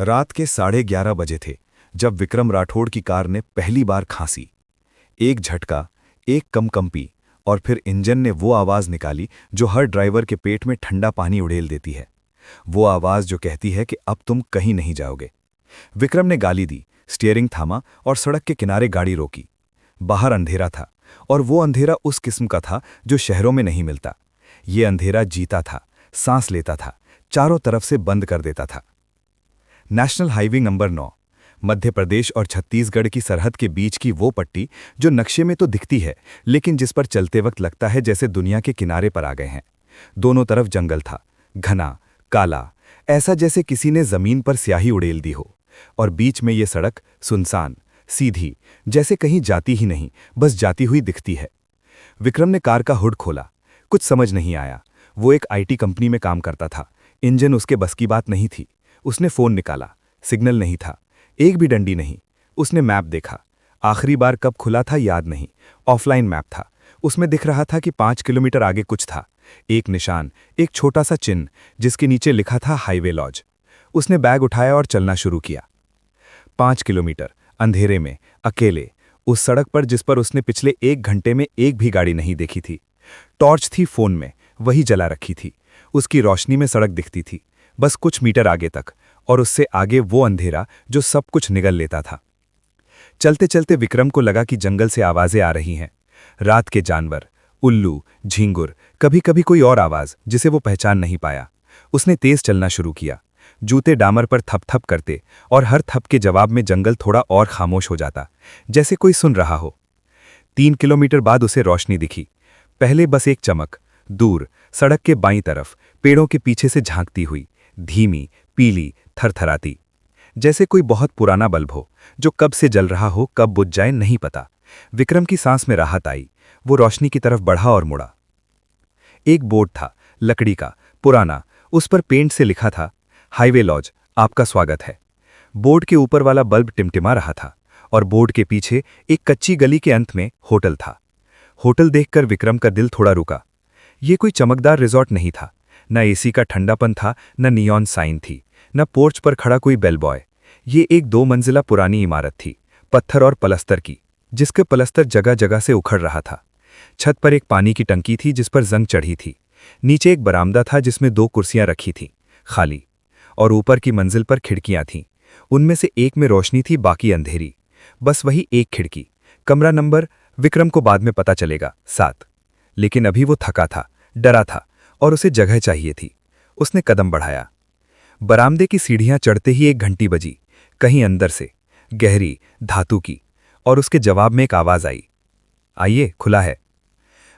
रात के 11:30 बजे थे जब विक्रम राठौड़ की कार ने पहली बार खांसी। एक झटका, एक कंपी और फिर इंजन ने वो आवाज़ निकाली जो हर ड्राइवर के पेट में ठंडा पानी उड़ेल देती है। वो आवाज़ जो कहती है कि अब तुम कहीं नहीं जाओगे। विक्रम ने गाली दी, स्टीयरिंग थामा और सड़क के किनारे गाड़ी रोकी। बाहर अंधेरा था, और वो अंधेरा उस किस्म का था जो शहरों में नहीं मिलता। ये अंधेरा जीता था, सांस लेता था, चारों तरफ से बंद कर देता था। National highway number 9, Madhya Pradesh और छत्तीसगढ़ की सरहद के बीच की वो पट्टी जो नक्शे में तो दिखती है, लेकिन जिस पर चलते वक्त लगता है जैसे दुनिया के किनारे पर आ गए हैं। दोनों तरफ जंगल था, घना, काला, ऐसा जैसे किसी ने जमीन पर स्याही उड़ेल दी हो। और बीच में ये सड़क सुनसान, सीधी, जैसे कहीं जाती ही नहीं, बस जाती हुई दिखती है। विक्रम ने कार का हुड खोला। कुछ समझ नहीं आया। वो एक आईटी कंपनी में काम करता था। इंजन उसके बस की बात नहीं थी। उसने फोन निकाला, सिग्नल नहीं था, एक भी डंडी नहीं। उसने मैप देखा। आखिरी बार कब खुला था याद नहीं। ऑफलाइन मैप था। उसमें दिख रहा था कि 5 किलोमीटर आगे कुछ था, एक निशान, एक छोटा सा चिन्ह जिसके नीचे लिखा था हाईवे लॉज। उसने बैग उठाया और चलना शुरू किया। 5 किलोमीटर, अंधेरे में, अकेले, उस सड़क पर जिस पर उसने पिछले 1 घंटे में एक भी गाड़ी नहीं देखी थी। टॉर्च थी फोन में, वही जला रखी थी। उसकी रोशनी में सड़क दिखती थी, बस कुछ मीटर आगे तक, और उससे आगे वो अंधेरा जो सब कुछ निगल लेता था। चलते चलते विक्रम को लगा कि जंगल से आवाजें आ रही हैं। रात के जानवर, उल्लू, झींगुर, कभी कभी कोई और आवाज जिसे वो पहचान नहीं पाया। उसने तेज चलना शुरू किया। जूते डामर पर थप थप करते, और हर थप के जवाब में जंगल थोड़ा और खामोश हो जाता, जैसे कोई सुन रहा हो। 3 किलोमीटर बाद उसे रोशनी दिखी। पहले बस एक चमक, दूर, सड़क के बाईं तरफ, पेड़ों के पीछे से झांकती हुई, धीमी, पीली, थरथराती, जैसे कोई बहुत पुराना बल्ब हो जो कब से जल रहा हो, कब बुझ जाए नहीं पता। विक्रम की सांस में राहत आई। वो रोशनी की तरफ बढ़ा और मुड़ा। एक बोर्ड था, लकड़ी का, पुराना। उस पर पेंट से लिखा था, हाईवे लॉज, आपका स्वागत है। बोर्ड के ऊपर वाला बल्ब टिमटिमा रहा था, और बोर्ड के पीछे एक कच्ची गली के अंत में होटल था। होटल देखकर विक्रम का दिल थोड़ा रुका। ये कोई चमकदार रिजॉर्ट नहीं था, न एसी का ठंडापन था, न नियॉन साइन थी, न पोर्च पर खड़ा कोई बेल बॉय। ये एक 2 मंजिला पुरानी इमारत थी, पत्थर और पलस्तर की, जिसके पलस्तर जगह जगह से उखड़ रहा था। छत पर एक पानी की टंकी थी जिस पर जंग चढ़ी थी। नीचे एक बरामदा था जिसमें 2 कुर्सियां रखी थीं, खाली, और ऊपर की मंजिल पर खिड़कियां थीं। उनमें से एक में रोशनी थी, बाकी अंधेरी। बस वही एक खिड़की। कमरा नंबर विक्रम को बाद में पता चलेगा, 7। लेकिन अभी वो थका था, डरा था, और उसे जगह चाहिए थी। उसने कदम बढ़ाया। बरामदे की सीढ़ियां चढ़ते ही एक घंटी बजी, कहीं अंदर से, गहरी, धातु की, और उसके जवाब में एक आवाज आई, आइए, खुला है।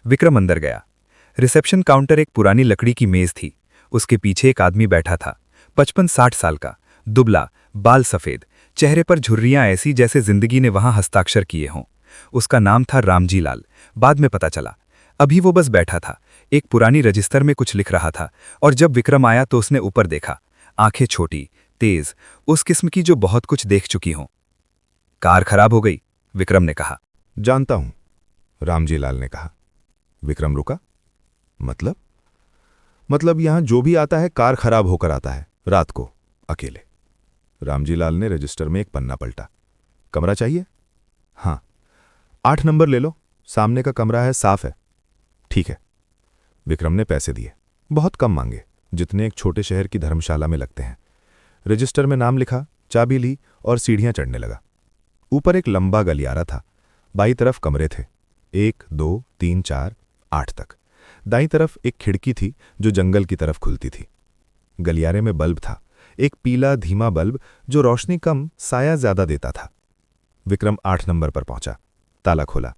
विक्रम अंदर गया। रिसेप्शन काउंटर एक पुरानी लकड़ी की मेज थी। उसके पीछे एक आदमी बैठा था, 55-60 साल का, दुबला, बाल सफेद, चेहरे पर झुर्रियां ऐसी जैसे जिंदगी ने वहां हस्ताक्षर किए हों। उसका नाम था रामजी लाल। बाद में पता चला। अभी वो बस बैठा था, एक पुरानी रजिस्टर में कुछ लिख रहा था, और जब विक्रम आया तो उसने ऊपर देखा। आंखें छोटी, तेज, उस किस्म की जो बहुत कुछ देख चुकी हों। कार खराब हो गई, विक्रम ने कहा। जानता हूं, रामजी लाल ने कहा। विक्रम रुका। मतलब यहां जो भी आता है कार खराब होकर आता है, रात को, अकेले। रामजी लाल ने रजिस्टर में एक पन्ना पलटा। कमरा चाहिए? हाँ। 8 नंबर ले लो, सामने का कमरा है, साफ है। ठीक है। विक्रम ने पैसे दिए, बहुत कम मांगे, जितने एक छोटे शहर की धर्मशाला में लगते हैं। रजिस्टर में नाम लिखा, चाबी ली और सीढ़ियां चढ़ने लगा। ऊपर एक लंबा गलियारा था। बाईं तरफ कमरे थे, 1, 2, 3, 4, 8 तक। दाईं तरफ एक खिड़की थी जो जंगल की तरफ खुलती थी। गलियारे में बल्ब था, एक पीला धीमा बल्ब जो रोशनी कम, साया ज्यादा देता था। विक्रम 8 नंबर पर पहुंचा, ताला खोला।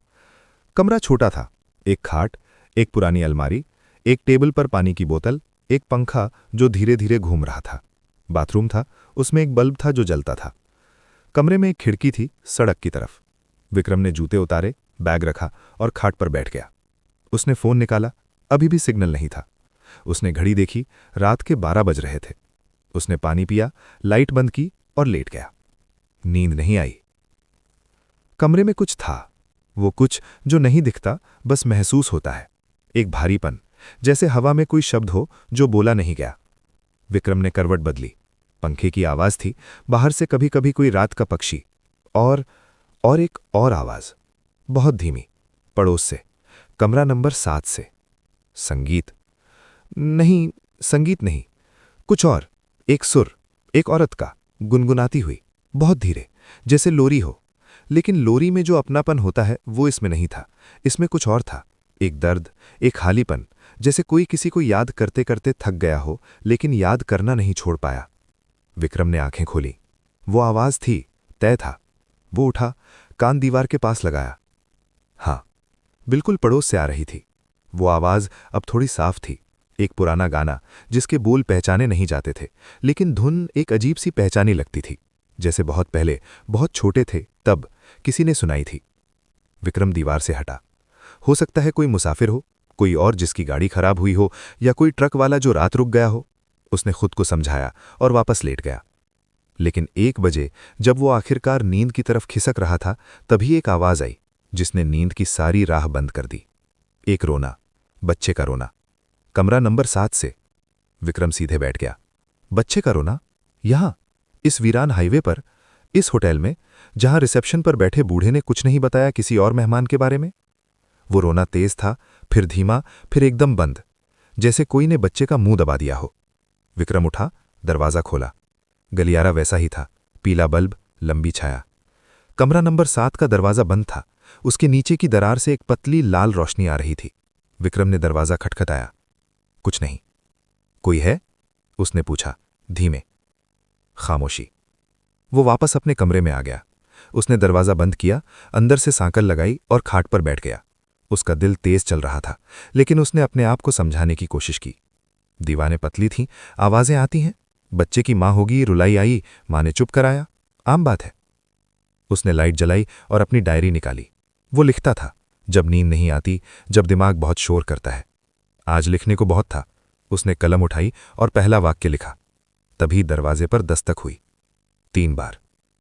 कमरा छोटा था, एक खाट, एक पुरानी अलमारी, एक टेबल पर पानी की बोतल, एक पंखा जो धीरे धीरे घूम रहा था। बाथरूम था, उसमें एक बल्ब था जो जलता था। कमरे में एक खिड़की थी, सड़क की तरफ। विक्रम ने जूते उतारे, बैग रखा और खाट पर बैठ गया। उसने फोन निकाला, अभी भी सिग्नल नहीं था। उसने घड़ी देखी, रात के 12 बज रहे थे। उसने पानी पिया, लाइट बंद की और लेट गया। नींद नहीं आई। कमरे में कुछ था, वो कुछ जो नहीं दिखता, बस महसूस होता है। एक भारीपन, जैसे हवा में कोई शब्द हो जो बोला नहीं गया। विक्रम ने करवट बदली। पंखे की आवाज थी, बाहर से कभी कभी कोई रात का पक्षी, और एक और आवाज, बहुत धीमी, पड़ोस से, कमरा नंबर 7 से। संगीत नहीं, संगीत नहीं, कुछ और, एक सुर, एक औरत का, गुनगुनाती हुई, बहुत धीरे, जैसे लोरी हो। लेकिन लोरी में जो अपनापन होता है वो इसमें नहीं था। इसमें कुछ और था, एक दर्द, एक खालीपन, जैसे कोई किसी को याद करते करते थक गया हो लेकिन याद करना नहीं छोड़ पाया। विक्रम ने आंखें खोली। वो आवाज थी, तय था। वो उठा, कान दीवार के पास लगाया। हाँ, बिल्कुल पड़ोस से आ रही थी। वो आवाज अब थोड़ी साफ थी, एक पुराना गाना जिसके बोल पहचाने नहीं जाते थे, लेकिन धुन एक अजीब सी पहचानी लगती थी, जैसे बहुत पहले, बहुत छोटे थे तब किसी ने सुनाई थी। विक्रम दीवार से हटा। हो सकता है कोई मुसाफिर हो, कोई और जिसकी गाड़ी खराब हुई हो, या कोई ट्रक वाला जो रात रुक गया हो। उसने खुद को समझाया और वापस लेट गया। लेकिन 1 बजे जब वो आखिरकार नींद की तरफ खिसक रहा था, तभी एक आवाज आई जिसने नींद की सारी राह बंद कर दी। एक रोना, बच्चे का रोना, कमरा नंबर 7 से। विक्रम सीधे बैठ गया। बच्चे का रोना? यहां, इस वीरान हाईवे पर, इस होटल में, जहां रिसेप्शन पर बैठे बूढ़े ने कुछ नहीं बताया किसी और मेहमान के बारे में। वो रोना तेज था, फिर धीमा, फिर एकदम बंद, जैसे कोई ने बच्चे का मुंह दबा दिया हो। विक्रम उठा, दरवाजा खोला। गलियारा वैसा ही था, पीला बल्ब, लंबी छाया। कमरा नंबर 7 का दरवाजा बंद था। उसके नीचे की दरार से एक पतली लाल रोशनी आ रही थी। विक्रम ने दरवाजा खटखटाया। कुछ नहीं। कोई है? उसने पूछा, धीमे। खामोशी। वो वापस अपने कमरे में आ गया। उसने दरवाजा बंद किया, अंदर से सांकल लगाई और खाट पर बैठ गया। उसका दिल तेज चल रहा था, लेकिन उसने अपने आप को समझाने की कोशिश की। दीवारें पतली थीं, आवाजें आती हैं, बच्चे की मां होगी, रुलाई आई, मां ने चुप कराया, आम बात है। उसने लाइट जलाई और अपनी डायरी निकाली। वो लिखता था, जब नींद नहीं आती, जब दिमाग बहुत शोर करता है। आज लिखने को बहुत था। उसने कलम उठाई और पहला वाक्य लिखा। तभी दरवाजे पर दस्तक हुई, 3 बार,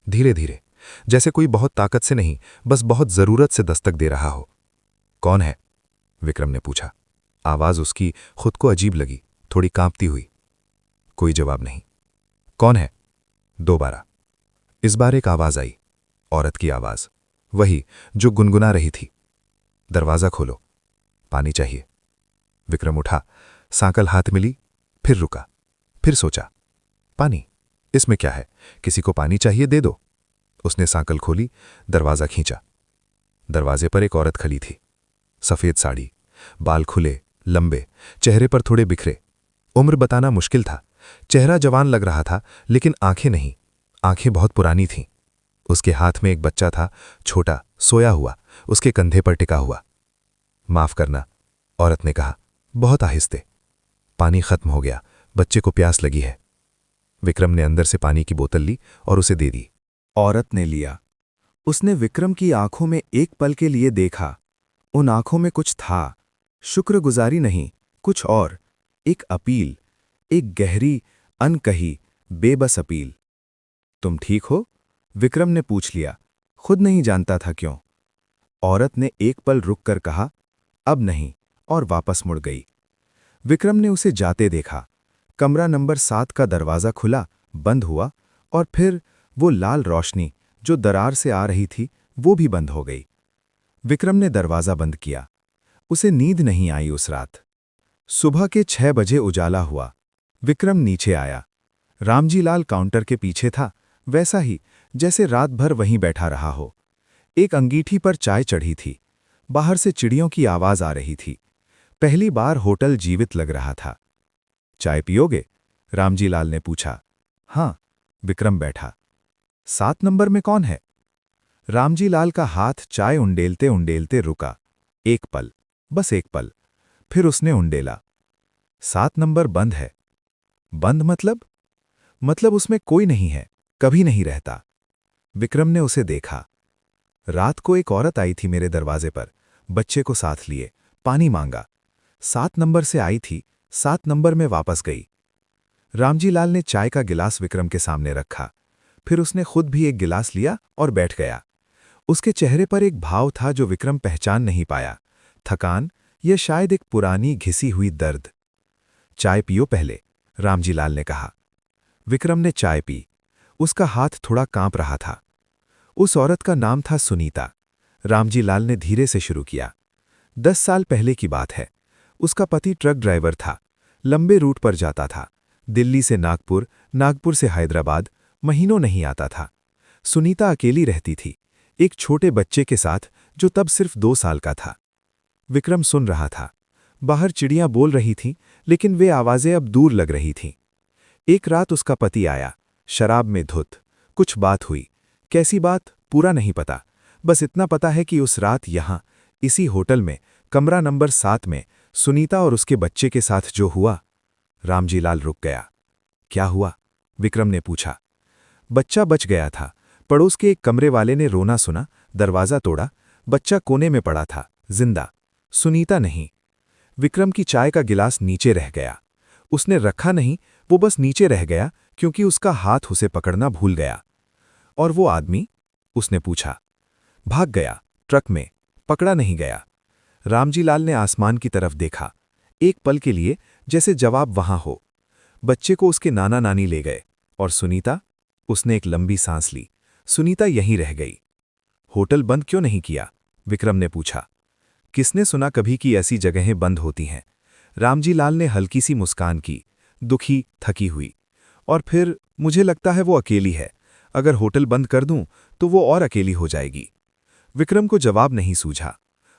धीरे धीरे, जैसे कोई बहुत ताकत से नहीं, बस बहुत जरूरत से दस्तक दे रहा हो। कौन है? विक्रम ने पूछा। आवाज उसकी खुद को अजीब लगी, थोड़ी कांपती हुई। कोई जवाब नहीं। कौन है? दोबारा। इस बार एक आवाज आई, औरत की आवाज, वही जो गुनगुना रही थी। दरवाजा खोलो, पानी चाहिए। विक्रम उठा, सांकल हाथ मिली, फिर रुका, फिर सोचा, पानी, इसमें क्या है, किसी को पानी चाहिए, दे दो। उसने सांकल खोली, दरवाजा खींचा। दरवाजे पर एक औरत खड़ी थी, सफेद साड़ी, बाल खुले, लंबे, चेहरे पर थोड़े बिखरे। उम्र बताना मुश्किल था। चेहरा जवान लग रहा था, लेकिन आंखें नहीं, आंखें बहुत पुरानी थीं। उसके हाथ में एक बच्चा था, छोटा, सोया हुआ, उसके कंधे पर टिका हुआ। माफ करना, औरत ने कहा, बहुत आहिस्ते। पानी खत्म हो गया, बच्चे को प्यास लगी है। विक्रम ने अंदर से पानी की बोतल ली और उसे दे दी। औरत ने लिया। उसने विक्रम की आंखों में एक पल के लिए देखा। उन आंखों में कुछ था, शुक्रगुजारी नहीं, कुछ और, एक अपील, एक गहरी, अनकही, बेबस अपील। तुम ठीक हो? विक्रम ने पूछ लिया, खुद नहीं जानता था क्यों। औरत ने एक पल रुककर कहा, अब नहीं, और वापस मुड़ गई। विक्रम ने उसे जाते देखा। कमरा नंबर 7 का दरवाजा खुला, बंद हुआ, और फिर वो लाल रोशनी जो दरार से आ रही थी, वो भी बंद हो गई। विक्रम ने दरवाजा बंद किया। उसे नींद नहीं आई उस रात। सुबह के 6 बजे उजाला हुआ। विक्रम नीचे आया। रामजी लाल काउंटर के पीछे था, वैसा ही जैसे रात भर वहीं बैठा रहा हो। एक अंगीठी पर चाय चढ़ी थी। बाहर से चिड़ियों की आवाज आ रही थी। पहली बार होटल जीवित लग रहा था। चाय पियोगे? रामजी लाल ने पूछा। हाँ, विक्रम बैठा। 7 नंबर में कौन है? रामजी लाल का हाथ चाय उंडेलते उंडेलते रुका। एक पल, बस एक पल। फिर उसने उंडेला। 7 नंबर बंद है। बंद मतलब? मतलब उसमें कोई नहीं है, कभी नहीं रहता। विक्रम ने उसे देखा। रात को एक औरत आई थी मेरे दरवाजे पर, बच्चे को साथ लिए, पानी मांगा। 7 नंबर से आई थी, 7 नंबर में वापस गई। रामजी लाल ने चाय का गिलास विक्रम के सामने रखा। फिर उसने खुद भी एक गिलास लिया और बैठ गया। उसके चेहरे पर एक भाव था जो विक्रम पहचान नहीं पाया, थकान या शायद एक पुरानी घिसी हुई दर्द। चाय पियो पहले, रामजी लाल ने कहा। विक्रम ने चाय पी। उसका हाथ थोड़ा कांप रहा था। उस औरत का नाम था सुनीता। रामजी लाल ने धीरे से शुरू किया। 10 साल पहले की बात है। उसका पति ट्रक ड्राइवर था। लंबे रूट पर जाता था। दिल्ली से नागपुर, नागपुर से हैदराबाद, महीनों नहीं आता था। सुनीता अकेली रहती थी, एक छोटे बच्चे के साथ जो तब सिर्फ 2 साल का था। विक्रम सुन रहा था। बाहर चिड़ियां बोल रही थीं, लेकिन वे आवाजें अब दूर लग रही थीं। एक रात उसका पति आया, शराब में धुत। कुछ बात हुई। कैसी बात, पूरा नहीं पता। बस इतना पता है कि उस रात यहां, इसी होटल में, कमरा नंबर 7 में, सुनीता और उसके बच्चे के साथ जो हुआ। रामजी लाल रुक गया। क्या हुआ? विक्रम ने पूछा। बच्चा बच गया था। पड़ोस के एक कमरे वाले ने रोना सुना, दरवाजा तोड़ा। बच्चा कोने में पड़ा था, जिंदा। सुनीता नहीं। विक्रम की चाय का गिलास नीचे रह गया। उसने रखा नहीं, वो बस नीचे रह गया क्योंकि उसका हाथ उसे पकड़ना भूल गया। और वो आदमी? उसने पूछा। भाग गया, ट्रक में। पकड़ा नहीं गया। रामजी लाल ने आसमान की तरफ देखा। एक पल के लिए जैसे जवाब वहां हो। बच्चे को उसके नाना नानी ले गए। और सुनीता? उसने एक लंबी सांस ली। सुनीता यहीं रह गई। होटल बंद क्यों नहीं किया? विक्रम ने पूछा। किसने सुना कभी कि ऐसी जगहें बंद होती हैं? रामजी लाल ने हल्की सी मुस्कान की, दुखी, थकी हुई। और फिर मुझे लगता है वो अकेली है। अगर होटल बंद कर दूं तो वो और अकेली हो जाएगी। विक्रम को जवाब नहीं सूझा।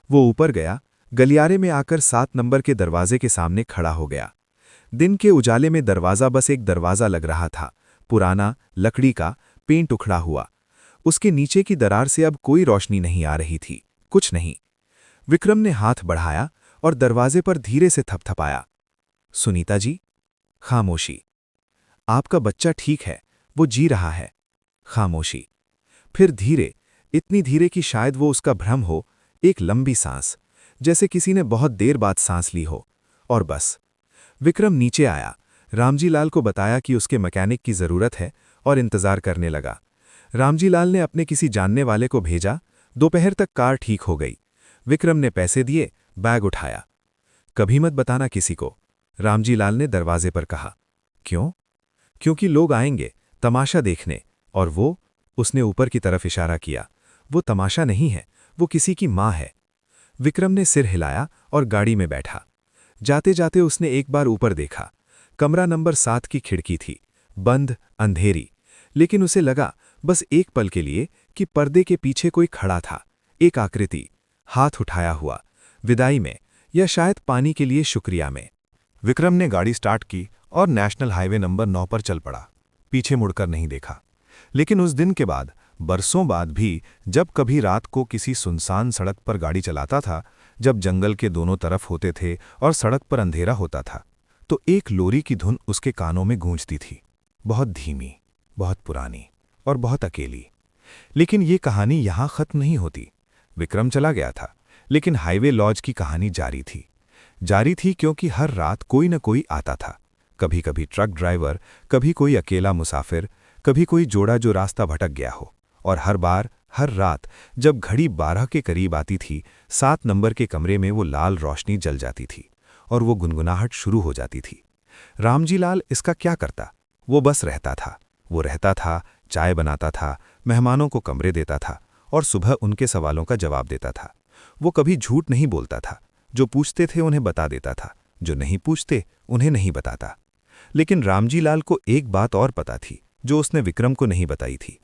वो ऊपर गया, गलियारे में आकर 7 नंबर के दरवाजे के सामने खड़ा हो गया। दिन के उजाले में दरवाजा बस एक दरवाजा लग रहा था, पुराना, लकड़ी का, पेंट उखड़ा हुआ। उसके नीचे की दरार से अब कोई रोशनी नहीं आ रही थी, कुछ नहीं। विक्रम ने हाथ बढ़ाया और दरवाजे पर धीरे से थपथपाया। सुनीता जी? खामोशी। आपका बच्चा ठीक है, वो जी रहा है। खामोशी। फिर धीरे, इतनी धीरे कि शायद वो उसका भ्रम हो, एक लंबी सांस, जैसे किसी ने बहुत देर बाद सांस ली हो। और बस। विक्रम नीचे आया, रामजी लाल को बताया कि उसके मैकेनिक की जरूरत है और इंतजार करने लगा। रामजी लाल ने अपने किसी जानने वाले को भेजा। दोपहर तक कार ठीक हो गई। विक्रम ने पैसे दिए, बैग उठाया। कभी मत बताना किसी को, रामजी लाल ने दरवाजे पर कहा। क्यों? क्योंकि लोग आएंगे, तमाशा देखने। और वो, उसने ऊपर की तरफ इशारा किया, वो तमाशा नहीं है, वो किसी की माँ है। विक्रम ने सिर हिलाया और गाड़ी में बैठा। जाते जाते उसने एक बार ऊपर देखा। कमरा नंबर 7 की खिड़की थी, बंद, अंधेरी। लेकिन उसे लगा, बस एक पल के लिए, कि पर्दे के पीछे कोई खड़ा था, एक आकृति, हाथ उठाया हुआ, विदाई में, या शायद पानी के लिए शुक्रिया में। विक्रम ने गाड़ी स्टार्ट की और नेशनल हाईवे नंबर 9 पर चल पड़ा। पीछे मुड़कर नहीं देखा। लेकिन उस दिन के बाद, बरसों बाद भी, जब कभी रात को किसी सुनसान सड़क पर गाड़ी चलाता था, जब जंगल के दोनों तरफ होते थे और सड़क पर अंधेरा होता था, तो एक लोरी की धुन उसके कानों में गूंजती थी, बहुत धीमी, बहुत पुरानी और बहुत अकेली। लेकिन ये कहानी यहां खत्म नहीं होती। विक्रम चला गया था, लेकिन हाईवे लॉज की कहानी जारी थी। जारी थी क्योंकि हर रात कोई न कोई आता था। कभी कभी ट्रक ड्राइवर, कभी कोई अकेला मुसाफिर, कभी कोई जोड़ा जो रास्ता भटक गया हो। और हर बार, हर रात, जब घड़ी 12 के करीब आती थी, 7 नंबर के कमरे में वो लाल रोशनी जल जाती थी और वो गुनगुनाहट शुरू हो जाती थी। रामजी लाल इसका क्या करता? वो बस रहता था। वो रहता था, चाय बनाता था, मेहमानों को कमरे देता था और सुबह उनके सवालों का जवाब देता था। वो कभी झूठ नहीं बोलता था। जो पूछते थे उन्हें बता देता था, जो नहीं पूछते उन्हें नहीं बताता। लेकिन रामजी लाल को एक बात और पता थी, जो उसने विक्रम को नहीं बताई थी।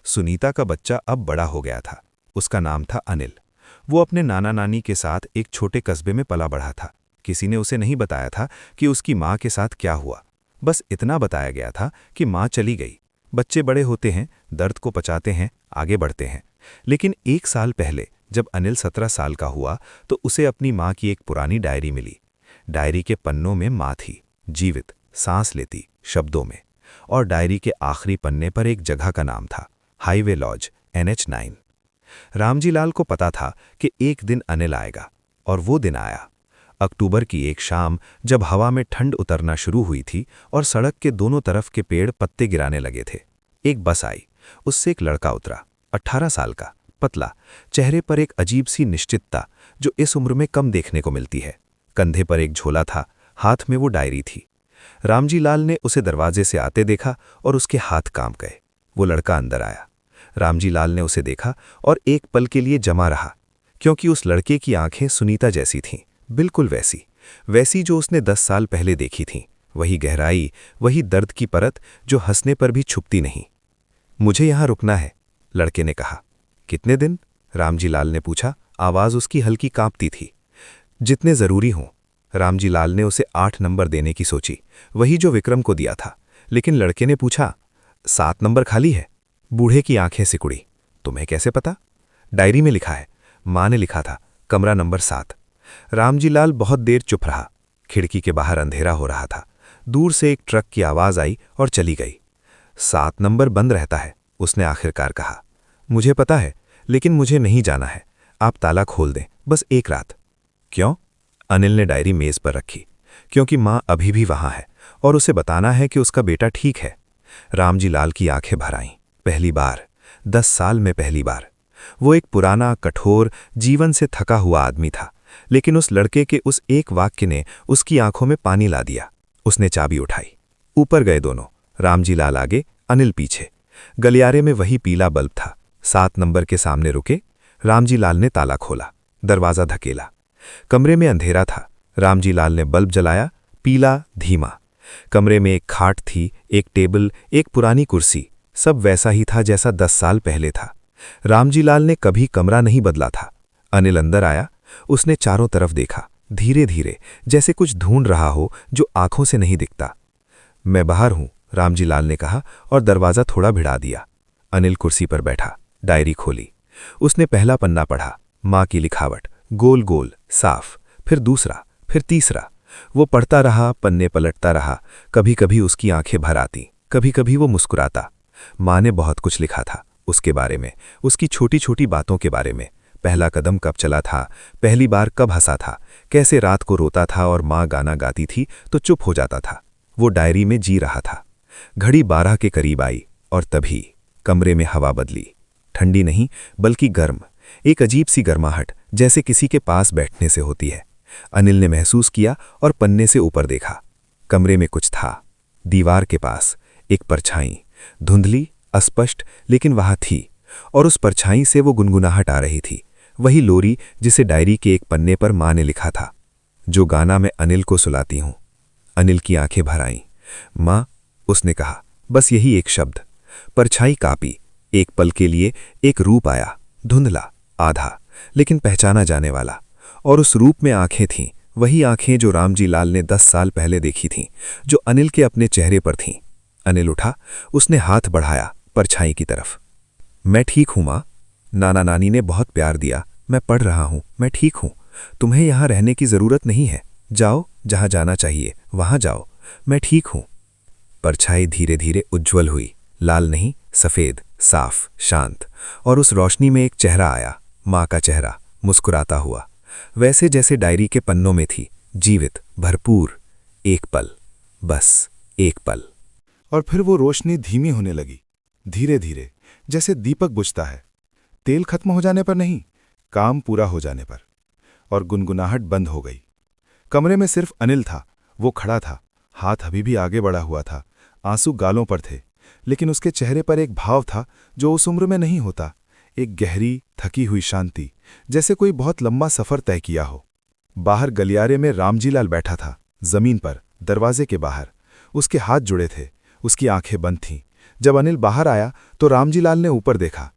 सुनीता का बच्चा अब बड़ा हो गया था। उसका नाम था अनिल। वो अपने नाना नानी के साथ एक छोटे कस्बे में पला बढ़ा था। किसी ने उसे नहीं बताया था कि उसकी माँ के साथ क्या हुआ। बस इतना बताया गया था कि माँ चली गई। बच्चे बड़े होते हैं, दर्द को पचाते हैं, आगे बढ़ते हैं। लेकिन 1 साल पहले जब अनिल 17 साल का हुआ तो उसे अपनी माँ की एक पुरानी डायरी मिली। डायरी के पन्नों में माँ थी, जीवित, सांस लेती, शब्दों में। और डायरी के आखिरी पन्ने पर एक जगह का नाम था, highway laws, NH9। Ramji Lal को पता था कि एक दिन अनिल आएगा, और वो दिन आया। अक्टूबर की एक शाम, जब हवा में ठंड उतरना शुरू हुई थी और सड़क के दोनों तरफ के पेड़ पत्ते गिराने लगे थे, एक बस आई। उससे एक लड़का उतरा, 18 साल का, पतला, चेहरे पर एक अजीब सी निश्चितता जो इस उम्र में कम देखने को मिलती है। कंधे पर एक झोला था, हाथ में वो डायरी थी। रामजी लाल ने उसे दरवाजे से आते देखा और उसके हाथ कांप गए। वो लड़का अंदर आया। रामजी लाल ने उसे देखा और एक पल के लिए जमा रहा, क्योंकि उस लड़के की आंखें सुनीता जैसी थीं, बिल्कुल वैसी जो उसने 10 साल पहले देखी थीं। वही गहराई, वही दर्द की परत जो हंसने पर भी छुपती नहीं। मुझे यहाँ रुकना है, लड़के ने कहा। कितने दिन? रामजी लाल ने पूछा। आवाज़ उसकी हल्की कांपती थी। जितने ज़रूरी हों। रामजी लाल ने उसे 8 नंबर देने की सोची, वही जो विक्रम को दिया था। लेकिन लड़के ने पूछा, 7 नंबर खाली है? बूढ़े की आंखें सिकुड़ी। तुम्हें कैसे पता? डायरी में लिखा है, माँ ने लिखा था, कमरा नंबर 7। रामजी लाल बहुत देर चुप रहा। खिड़की के बाहर अंधेरा हो रहा था। दूर से एक ट्रक की आवाज़ आई और चली गई। 7 नंबर बंद रहता है, उसने आखिरकार कहा। मुझे पता है, लेकिन मुझे नहीं जाना है। आप ताला खोल दें, बस एक रात। क्यों? अनिल ने डायरी मेज पर रखी। क्योंकि माँ अभी भी वहां है और उसे बताना है कि उसका बेटा ठीक है। रामजी लाल की आंखें भर आईं। पहली बार, 10 साल में पहली बार। वो एक पुराना, कठोर, जीवन से थका हुआ आदमी था, लेकिन उस लड़के के उस एक वाक्य ने उसकी आंखों में पानी ला दिया। उसने चाबी उठाई। ऊपर गए दोनों, रामजी लाल आगे, अनिल पीछे। गलियारे में वही पीला बल्ब था। 7 नंबर के सामने रुके। रामजी लाल ने ताला खोला, दरवाज़ा धकेला। कमरे में अंधेरा था। रामजी लाल ने बल्ब जलाया, पीला, धीमा। कमरे में एक खाट थी, एक टेबल, एक पुरानी कुर्सी। सब वैसा ही था जैसा 10 साल पहले था। रामजी लाल ने कभी कमरा नहीं बदला था। अनिल अंदर आया। उसने चारों तरफ देखा, धीरे धीरे, जैसे कुछ ढूंढ रहा हो जो आंखों से नहीं दिखता। मैं बाहर हूं, रामजी लाल ने कहा और दरवाज़ा थोड़ा भिड़ा दिया। अनिल कुर्सी पर बैठा, डायरी खोली। उसने पहला पन्ना पढ़ा। माँ की लिखावट, गोल गोल, साफ। फिर दूसरा, फिर तीसरा। वो पढ़ता रहा, पन्ने पलटता रहा। कभी कभी उसकी आंखें भर आती, कभी कभी वो मुस्कुराता। माँ ने बहुत कुछ लिखा था उसके बारे में, उसकी छोटी छोटी बातों के बारे में। पहला कदम कब चला था, पहली बार कब हंसा था, कैसे रात को रोता था और माँ गाना गाती थी तो चुप हो जाता था। वो डायरी में जी रहा था। घड़ी 12 के करीब आई और तभी कमरे में हवा बदली। ठंडी नहीं, बल्कि गर्म। एक अजीब सी गर्माहट, जैसे किसी के पास बैठने से होती है। अनिल ने महसूस किया और पन्ने से ऊपर देखा। कमरे में कुछ था। दीवार के पास एक परछाई, धुंधली, अस्पष्ट, लेकिन वहां थी। और उस परछाई से वो गुनगुनाहट आ रही थी। वही लोरी जिसे डायरी के एक पन्ने पर माँ ने लिखा था, जो गाना मैं अनिल को सुलाती हूँ। अनिल की आंखें भर आईं। माँ, उसने कहा, बस यही एक शब्द। परछाई कापी। एक पल के लिए एक रूप आया, धुंधला, आधा, लेकिन पहचाना जाने वाला। और उस रूप में आंखें थीं, वही आंखें जो रामजी लाल ने 10 साल पहले देखी थीं, जो अनिल के अपने चेहरे पर थीं। अनिल उठा। उसने हाथ बढ़ाया परछाई की तरफ। मैं ठीक हूं माँ, नाना नानी ने बहुत प्यार दिया। मैं पढ़ रहा हूं, मैं ठीक हूं। तुम्हें यहां रहने की जरूरत नहीं है। जाओ, जहां जाना चाहिए वहां जाओ। मैं ठीक हूं। परछाई धीरे धीरे उज्ज्वल हुई, लाल नहीं, सफेद, साफ, शांत। और उस रोशनी में एक चेहरा आया, माँ का चेहरा, मुस्कुराता हुआ, वैसे जैसे डायरी के पन्नों में थी, जीवित, भरपूर। एक पल, बस एक पल। और फिर वो रोशनी धीमी होने लगी, धीरे धीरे, जैसे दीपक बुझता है। तेल खत्म हो जाने पर नहीं, काम पूरा हो जाने पर। और गुनगुनाहट बंद हो गई। कमरे में सिर्फ अनिल था। वो खड़ा था, हाथ अभी भी आगे बढ़ा हुआ था। आंसू गालों पर थे, लेकिन उसके चेहरे पर एक भाव था जो उस उम्र में नहीं होता। एक गहरी, थकी हुई शांति, जैसे कोई बहुत लंबा सफर तय किया हो। बाहर गलियारे में रामजी लाल बैठा था, जमीन पर, दरवाजे के बाहर। उसके हाथ जुड़े थे, उसकी आंखें बंद थीं। जब अनिल बाहर आया तो रामजी लाल ने ऊपर देखा।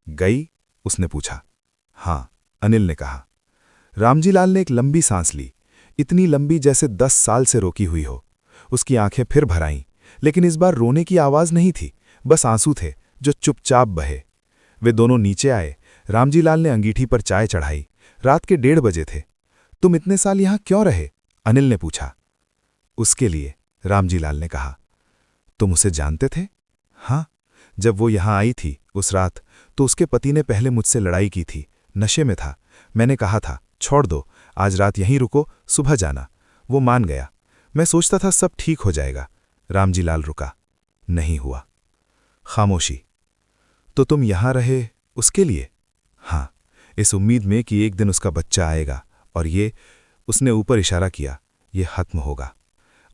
गई? उसने पूछा। हाँ, अनिल ने कहा। रामजी लाल ने एक लंबी सांस ली, इतनी लंबी जैसे 10 साल से रोकी हुई हो। उसकी आंखें फिर भर आईं, लेकिन इस बार रोने की आवाज नहीं थी, बस आंसू थे जो चुपचाप बहे। वे दोनों नीचे आए। रामजी लाल ने अंगीठी पर चाय चढ़ाई। रात के 1:30 बजे थे। तुम इतने साल यहां क्यों रहे? अनिल ने पूछा। उसके लिए, रामजी लाल ने कहा। तुम उसे जानते थे? हाँ, जब वो यहां आई थी उस रात, तो उसके पति ने पहले मुझसे लड़ाई की थी। नशे में था। मैंने कहा था, छोड़ दो, आज रात यहीं रुको, सुबह जाना। वो मान गया। मैं सोचता था सब ठीक हो जाएगा। रामजी लाल रुका। नहीं हुआ। खामोशी। तो तुम यहां रहे उसके लिए? हाँ, इस उम्मीद में कि एक दिन उसका बच्चा आएगा और ये, उसने ऊपर इशारा किया, ये खत्म होगा।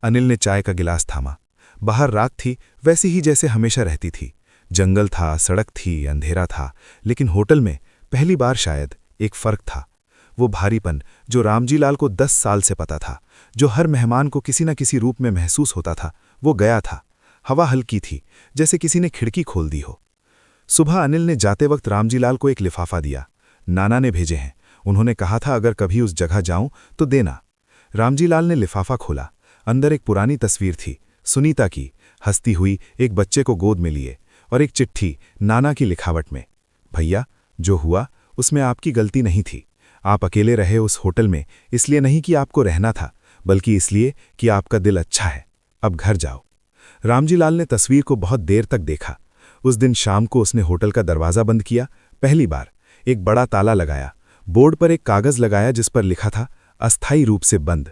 अनिल ने चाय का गिलास थामा। बाहर रात थी, वैसी ही जैसे हमेशा रहती थी। जंगल था, सड़क थी, अंधेरा था, लेकिन होटल में पहली बार शायद एक फर्क था। वो भारीपन जो रामजीलाल को 10 साल से पता था, जो हर मेहमान को किसी न किसी रूप में महसूस होता था, वो गया था। हवा हल्की थी, जैसे किसी ने खिड़की खोल दी हो। सुबह अनिल ने जाते वक्त रामजीलाल को एक लिफाफा दिया। नाना ने भेजे हैं, उन्होंने कहा था अगर कभी उस जगह जाऊं तो देना। रामजीलाल ने लिफाफा खोला। अंदर एक पुरानी तस्वीर थी, सुनीता की, हंसती हुई एक बच्चे को गोद में लिए, और एक चिट्ठी नाना की लिखावट में। भैया, जो हुआ उसमें आपकी गलती नहीं थी। आप अकेले रहे उस होटल में इसलिए नहीं कि आपको रहना था, बल्कि इसलिए कि आपका दिल अच्छा है। अब घर जाओ। रामजीलाल ने तस्वीर को बहुत देर तक देखा। उस दिन शाम को उसने होटल का दरवाज़ा बंद किया, पहली बार। एक बड़ा ताला लगाया, बोर्ड पर एक कागज़ लगाया जिस पर लिखा था अस्थायी रूप से बंद।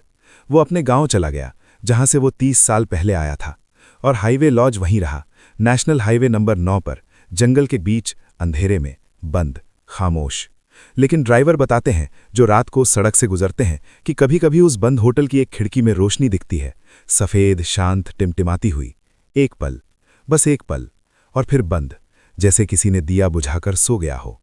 वो अपने गांव चला गया, जहां से वो 30 साल पहले आया था, और हाईवे लॉज वहीं रहा, नेशनल हाईवे नंबर 9 पर, जंगल के बीच, अंधेरे में, बंद, खामोश। लेकिन ड्राइवर बताते हैं, जो रात को उस सड़क से गुजरते हैं, कि कभी-कभी उस बंद होटल की एक खिड़की में रोशनी दिखती है, सफ़ेद, शांत, टिमटिमाती हुई। एक पल, बस एक पल, और फिर बंद, जैसे किसी ने दिया बुझाकर सो गया हो।